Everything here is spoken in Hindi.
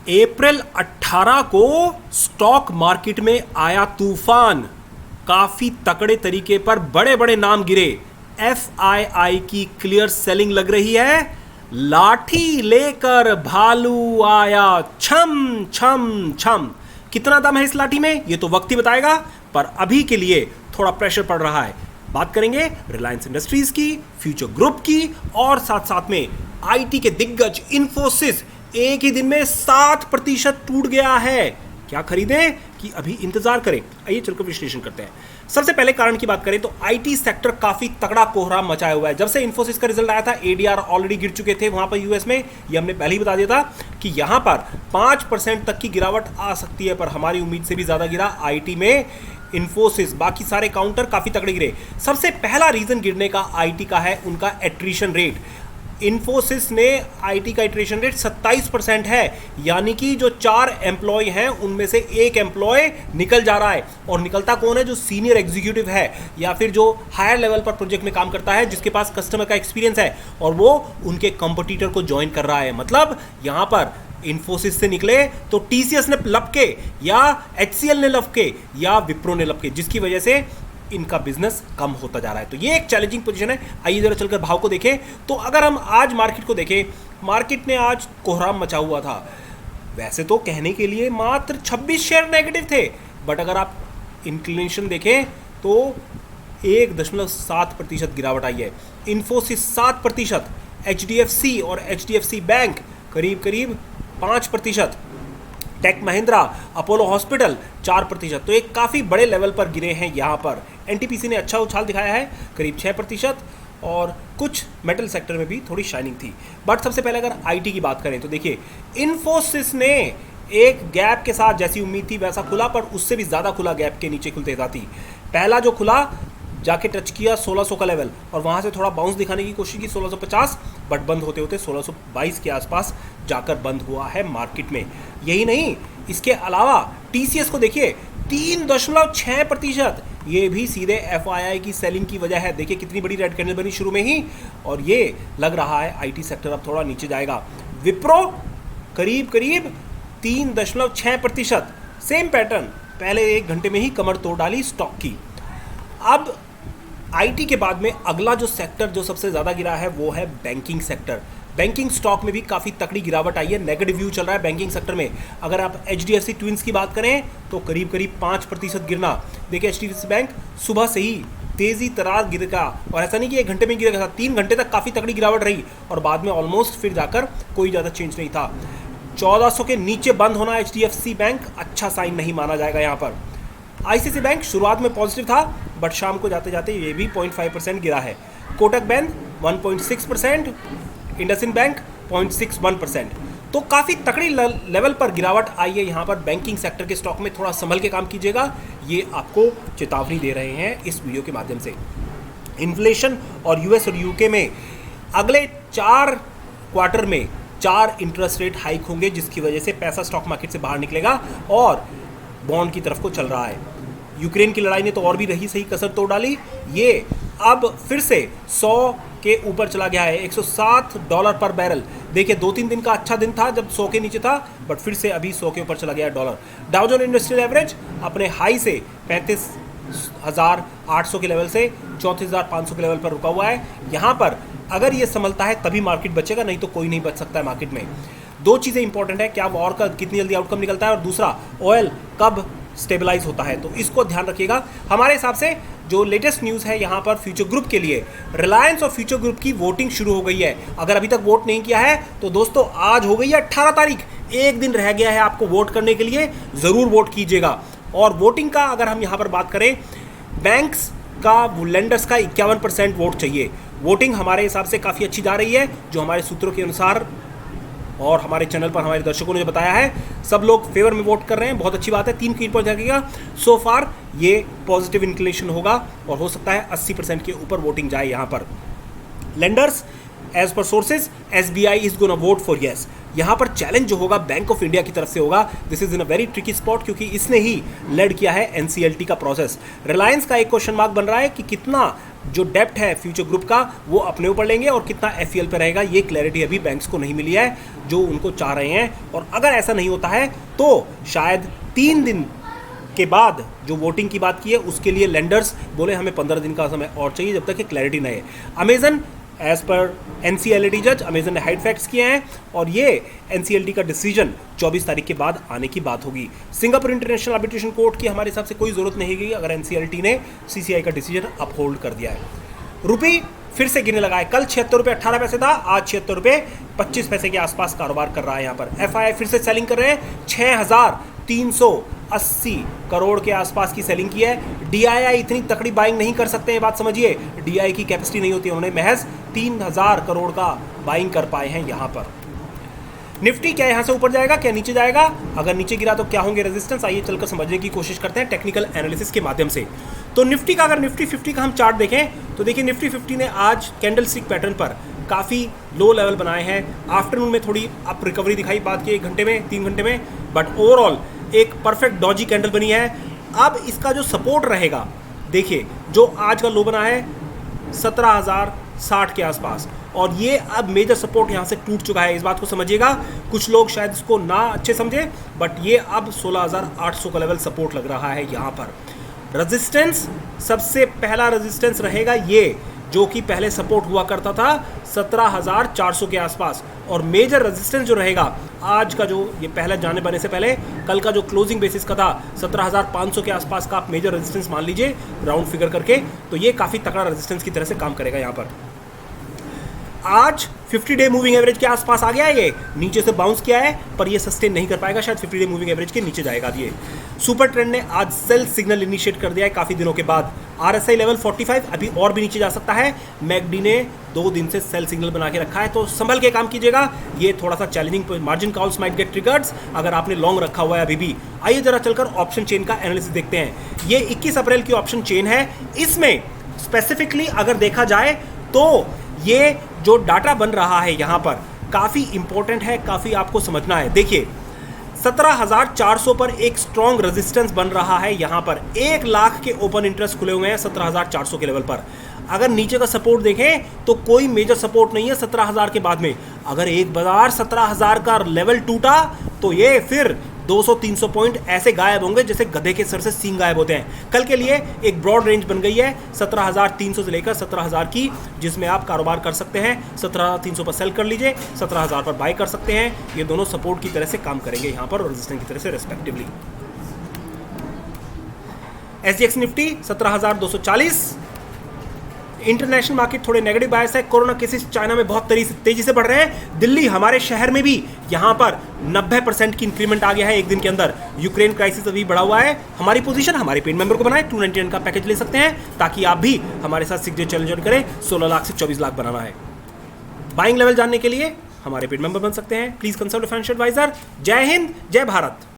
अप्रैल 18 को स्टॉक मार्केट में आया तूफान। काफी तकड़े तरीके पर बड़े बड़े नाम गिरे। एफआईआई की क्लियर सेलिंग लग रही है। लाठी लेकर भालू आया छम छम छम। कितना दम है इस लाठी में ये तो वक्त ही बताएगा, पर अभी के लिए थोड़ा प्रेशर पड़ रहा है। बात करेंगे रिलायंस इंडस्ट्रीज की, फ्यूचर ग्रुप की और साथ साथ में आईटी के दिग्गज इन्फोसिस एक ही दिन में 7% टूट गया है। क्या खरीदें कि अभी इंतजार करें? आइए चलकर विश्लेषण करते हैं। सबसे पहले कारण की बात करें तो आईटी सेक्टर काफी तगड़ा कोहराम मचाया हुआ है। जब से इन्फोसिस का रिजल्ट आया था, एडीआर ऑलरेडी गिर चुके थे वहां पर यूएस में। ये हमने पहले ही बता दिया था कि यहां पर 5% तक की गिरावट आ सकती है, पर हमारी उम्मीद से भी ज्यादा गिरा आईटी में इन्फोसिस। बाकी सारे काउंटर काफी तगड़े गिरे। सबसे पहला रीजन गिरने का आईटी का है उनका एट्रिशन रेट। इन्फोसिस ने आईटी का एट्रिशन रेट 27% है, यानी कि जो 4 एम्प्लॉय हैं उनमें से एक एम्प्लॉय निकल जा रहा है। और निकलता कौन है? जो सीनियर एग्जीक्यूटिव है या फिर जो हायर लेवल पर प्रोजेक्ट में काम करता है, जिसके पास कस्टमर का एक्सपीरियंस है और वो उनके कंपटीटर को ज्वाइन कर रहा है। मतलब यहां पर इन्फोसिस से निकले तो टीसीएस ने लपके या एचसीएल ने लपके या विप्रो ने लपके, जिसकी वजह से इनका बिजनेस कम होता जा रहा है। तो ये एक चैलेंजिंग पोजीशन है। आइए जरा चलकर भाव को देखें। तो अगर हम आज मार्केट को देखें, मार्केट ने आज कोहराम मचा हुआ था। वैसे तो कहने के लिए मात्र 26 शेयर नेगेटिव थे, बट अगर आप इंक्लिनेशन देखें तो 1.7% गिरावट आई है। इन्फोसिस 7%, एचडीएफसी और एचडीएफसी बैंक करीब करीब 5%, टेक महिंद्रा, अपोलो हॉस्पिटल 4%। तो एक काफ़ी बड़े लेवल पर गिरे हैं यहाँ पर। एनटीपीसी ने अच्छा उछाल दिखाया है, करीब 6%, और कुछ मेटल सेक्टर में भी थोड़ी शाइनिंग थी। बट सबसे पहले अगर आईटी की बात करें तो देखिए, इन्फोसिस ने एक गैप के साथ, जैसी उम्मीद थी वैसा खुला, पर उससे भी ज़्यादा खुला गैप के नीचे खुलते जाती। पहला जो खुला जाके टच किया 1600 का लेवल और वहाँ से थोड़ा बाउंस दिखाने की कोशिश की 1650, बट बंद होते होते 1622 के आसपास जाकर बंद हुआ है मार्केट में। यही नहीं, इसके अलावा टीसीएस को देखिए 3.6%। ये भी सीधे एफआईआई की सेलिंग की वजह है। देखिए कितनी बड़ी रेड कैंडल बनी शुरू में ही, और ये लग रहा है आईटी सेक्टर अब थोड़ा नीचे जाएगा। विप्रो करीब करीब 3.6%, सेम पैटर्न, पहले 1 घंटे में ही कमर तोड़ डाली स्टॉक की। अब आईटी के बाद में अगला जो सेक्टर जो सबसे ज़्यादा गिरा है वो है बैंकिंग सेक्टर। बैंकिंग स्टॉक में भी काफ़ी तकड़ी गिरावट आई है। नेगेटिव व्यू चल रहा है बैंकिंग सेक्टर में। अगर आप एचडीएफसी ट्विंस की बात करें तो करीब करीब 5% गिरना। देखिए एचडीएफसी बैंक सुबह से ही तेज़ी तरार गिरेगा, और ऐसा नहीं कि 1 घंटे में गिरेगा था, 3 घंटे तक काफ़ी तकड़ी गिरावट रही और बाद में ऑलमोस्ट फिर जाकर कोई ज़्यादा चेंज नहीं था। 1400 के नीचे बंद होना एचडीएफसी बैंक अच्छा साइन नहीं माना जाएगा यहाँ पर। आईसीआईसीआई बैंक शुरुआत में पॉजिटिव था, बट शाम को जाते जाते ये भी 0.5% गिरा है। Kotak bank 1.6%, IndusInd bank 0.61%। तो काफ़ी तकड़ी लेवल पर गिरावट आई है यहाँ पर। बैंकिंग सेक्टर के स्टॉक में थोड़ा संभल के काम कीजिएगा, ये आपको चेतावनी दे रहे हैं इस वीडियो के माध्यम से। इन्फ्लेशन और यूएस और यूके में अगले 4 क्वार्टर में 4 इंटरेस्ट रेट हाइक होंगे, जिसकी वजह से पैसा स्टॉक मार्केट से बाहर निकलेगा और बॉन्ड की तरफ को चल रहा है। यूक्रेन की लड़ाई ने तो और भी रही सही कसर तोड़ डाली। ये अब फिर से 100 के ऊपर चला गया है, $107 पर बैरल। देखिए 2-3 दिन का अच्छा दिन था जब 100 के नीचे था, बट फिर से अभी 100 के ऊपर चला गया है dollar. Dow Jones industrial average अपने हाई से 35,800 के लेवल से 34,500 के लेवल पर रुका हुआ है। यहाँ पर अगर ये संभलता है तभी मार्केट बचेगा, नहीं तो कोई नहीं बच सकता है मार्केट में। 2 चीज़ें इंपॉर्टेंट है, क्या वॉर का कितनी जल्दी आउटकम निकलता है, और दूसरा ऑयल कब स्टेबलाइज होता है, तो इसको ध्यान रखिएगा। हमारे हिसाब से जो लेटेस्ट न्यूज़ है यहाँ पर फ्यूचर ग्रुप के लिए, रिलायंस और फ्यूचर ग्रुप की वोटिंग शुरू हो गई है। अगर अभी तक वोट नहीं किया है तो दोस्तों आज हो गई है 18 तारीख, 1 दिन रह गया है आपको वोट करने के लिए, ज़रूर वोट कीजिएगा। और वोटिंग का अगर हम यहाँ पर बात करें, बैंक्स का, लेंडर्स का 51% वोट चाहिए। वोटिंग हमारे हिसाब से काफ़ी अच्छी जा रही है, जो हमारे सूत्रों के अनुसार और हमारे चैनल पर हमारे दर्शकों ने जो बताया है, सब लोग फेवर में वोट कर रहे हैं। बहुत अच्छी बात है। 3 की पॉइंट रखिएगा। सो फार ये पॉजिटिव इंक्लिनेशन होगा और हो सकता है 80% के ऊपर वोटिंग जाए यहाँ पर। Lenders as per sources SBI is gonna vote for yes. यहाँ पर चैलेंज जो होगा बैंक ऑफ इंडिया की तरफ से होगा। This is in a very tricky spot, क्योंकि इसने ही लेड किया है एनसीएलटी का प्रोसेस। रिलायंस का एक क्वेश्चन मार्क बन रहा है कि कितना जो डेप्ट है फ्यूचर ग्रुप का वो अपने ऊपर लेंगे और कितना एफईएल पे रहेगा, ये क्लैरिटी अभी बैंक्स को नहीं मिली है जो उनको चाह रहे हैं। और अगर ऐसा नहीं होता है तो शायद 3 दिन के बाद जो वोटिंग की बात की है उसके लिए लेंडर्स बोले हमें 15 दिन का समय और चाहिए जब तक कि क्लैरिटी नहीं है। अमेजन एज पर एनसीएलटी जज, अमेजन ने हाइड फैक्ट्स किए हैं और ये एनसीएलटी का डिसीजन 24 तारीख के बाद आने की बात होगी। सिंगापुर इंटरनेशनल आर्बिट्रेशन कोर्ट की हमारे हिसाब से कोई ज़रूरत नहीं है अगर एनसीएलटी ने सीसीआई का डिसीजन अपहोल्ड कर दिया है। रुपी फिर से गिरने लगा है, कल 76 रुपये 18 पैसे था, आज 76 रुपये 25 पैसे के आसपास कारोबार कर रहा है। यहाँ पर एफआईआई फिर से सेलिंग कर रहे हैं, 6380 करोड़ के आसपास की सेलिंग की है। डीआईआई इतनी तकड़ी बाइंग नहीं कर सकते हैं, बात समझिए, डीआई की कैपेसिटी नहीं होती है, उन्होंने महज 3000 करोड़ का बाइंग कर पाए हैं यहाँ पर। निफ्टी क्या यहाँ से ऊपर जाएगा, क्या नीचे जाएगा, अगर नीचे गिरा तो क्या होंगे रेजिस्टेंस, आइए चलकर समझने की कोशिश करते हैं टेक्निकल एनालिसिस के माध्यम से। तो निफ्टी का अगर निफ्टी 50 का हम चार्ट देखें तो देखिए निफ्टी 50 ने आज कैंडल स्टिक पैटर्न पर काफ़ी लो लेवल बनाए हैं। आफ्टरनून में थोड़ी अप रिकवरी दिखाई बात की 1 घंटे में 3 घंटे में, बट ओवरऑल एक परफेक्ट डॉजी कैंडल बनी है। अब इसका जो सपोर्ट रहेगा, देखिए जो आज का लो बना है 17,060 के आसपास और ये अब मेजर सपोर्ट यहाँ से टूट चुका है, इस बात को समझिएगा। कुछ लोग शायद इसको ना अच्छे समझे, बट ये अब 16,800 का लेवल सपोर्ट लग रहा है यहाँ पर। रेजिस्टेंस, सबसे पहला रेजिस्टेंस रहेगा ये जो कि पहले सपोर्ट हुआ करता था 17,400 के आसपास, और मेजर रेजिस्टेंस जो रहेगा आज का जो ये पहले जाने बने से पहले कल का जो क्लोजिंग बेसिस का था 17,500 के आसपास का आप मेजर रेजिस्टेंस मान लीजिए राउंड फिगर करके, तो ये काफ़ी तगड़ा रेजिस्टेंस की तरह से काम करेगा यहाँ पर। आज 50 डे मूविंग एवरेज के आसपास आ गया है, ये नीचे से बाउंस किया है पर ये सस्टेन नहीं कर पाएगा, शायद 50 डे मूविंग एवरेज के नीचे जाएगा। ये सुपर ट्रेंड ने आज सेल सिग्नल इनिशिएट कर दिया है काफ़ी दिनों के बाद। आरएसआई लेवल 45 अभी और भी नीचे जा सकता है। मैकडी ने 2 दिन से सेल सिग्नल बना के रखा है, तो संभल के काम कीजिएगा, ये थोड़ा सा challenging, margin calls might get triggered अगर आपने लॉन्ग रखा हुआ है अभी भी। आइए जरा चलकर ऑप्शन चेन का एनालिसिस देखते हैं। ये 21 अप्रैल की ऑप्शन चेन है, इसमें स्पेसिफिकली अगर देखा जाए तो ये जो डाटा बन रहा है यहाँ पर काफ़ी इंपॉर्टेंट है, काफ़ी आपको समझना है। देखिए 17,400 पर एक स्ट्रॉन्ग रेजिस्टेंस बन रहा है यहाँ पर, 1 लाख के ओपन इंटरेस्ट खुले हुए हैं 17,400 के लेवल पर। अगर नीचे का सपोर्ट देखें तो कोई मेजर सपोर्ट नहीं है 17,000 के बाद में। अगर एक बार 17,000 का लेवल टूटा तो ये फिर 200-300 पॉइंट ऐसे गायब होंगे जैसे गधे के सर से सींग गायब होते हैं। कल के लिए एक ब्रॉड रेंज बन गई है 17,300 से लेकर 17,000 की, जिसमें आप कारोबार कर सकते हैं। 17,300 पर सेल कर लीजिए, 17,000 पर बाय कर सकते हैं। ये दोनों सपोर्ट की तरह से काम करेंगे यहाँ पर और रेजिस्टेंस की तरह से respectively. SGX Nifty 17,240। International market थोड़े नेगेटिव बायस है, कोरोना केसेस चाइना में बहुत तेजी से बढ़ रहे हैं। दिल्ली हमारे शहर में भी यहाँ पर 90% की इंक्रीमेंट आ गया है एक दिन के अंदर। यूक्रेन क्राइसिस अभी बढ़ा हुआ है। हमारी पोजीशन हमारे पेड मेंबर को बनाए, 299 का पैकेज ले सकते हैं ताकि आप भी हमारे साथ 6 डे चैलेंज करें। 16 लाख से 24 लाख बनाना है। बाइंग लेवल जानने के लिए हमारे पेड मेंबर बन सकते हैं। Please consult financial advisor. जय हिंद, जय भारत।